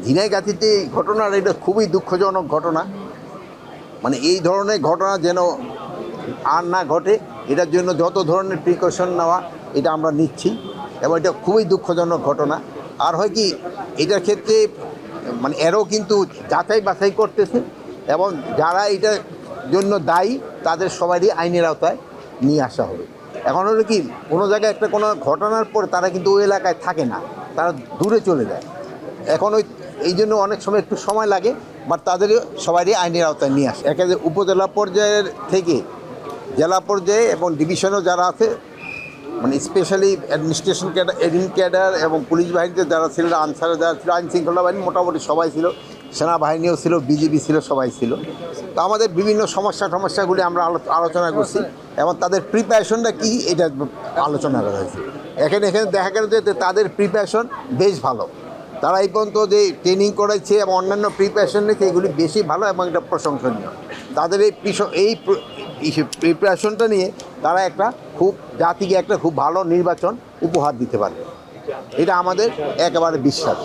ঝিনাইগাতীতে ঘটনাটা এটা খুবই দুঃখজনক ঘটনা। মানে এই ধরনের ঘটনা যেন আর না ঘটে, এটার জন্য যত ধরনের প্রিকশন নেওয়া এটা আমরা নিচ্ছি, এবং এটা খুবই দুঃখজনক ঘটনা। আর হয় কি, এটার ক্ষেত্রে মানে এরও কিন্তু যাচাই বাছাই করতেছে, এবং যারা এটার জন্য দায়ী তাদের সবারই আইনের আওতায় নিয়ে আসা হবে। এখন হলো কি, কোনো জায়গায় একটা কোনো ঘটনার পর তারা কিন্তু ওই এলাকায় থাকে না, তারা দূরে চলে যায়। এখন এই জন্য অনেক সময় একটু সময় লাগে, বাট তাদের সবারই আইনের আওতায় নিয়ে আসে। একেবারে উপজেলা পর্যায়ের থেকে জেলা পর্যায়ে এবং ডিভিশনও যারা আছে, মানে স্পেশালি অ্যাডমিনিস্ট্রেশন ক্যাডার, এডিন ক্যাডার এবং পুলিশ বাহিনীতে যারা ছিল, আনসারে যারা ছিল, আইন শৃঙ্খলা বাহিনী মোটামুটি সবাই ছিল, সেনাবাহিনীও ছিল, বিজিবি ছিল, সবাই ছিল। তো আমাদের বিভিন্ন সমস্যাগুলি আমরা আলোচনা করছি, এবং তাদের প্রিপারেশনটা কী এটা আলোচনা করা হয়েছে। এখানে দেখা গেল যে তাদের প্রিপারেশন বেশ ভালো। তারা এই পর্যন্ত যে ট্রেনিং করেছে এবং অন্যান্য প্রিপারেশন নিয়েছে, এগুলি বেশি ভালো এবং এটা প্রশংসনীয়। তাদের এই প্রিপারেশনটা নিয়ে তারা একটা খুব জাতিকে একটা খুব ভালো নির্বাচন উপহার দিতে পারবে, এটা আমাদের একেবারে বিশ্বাস।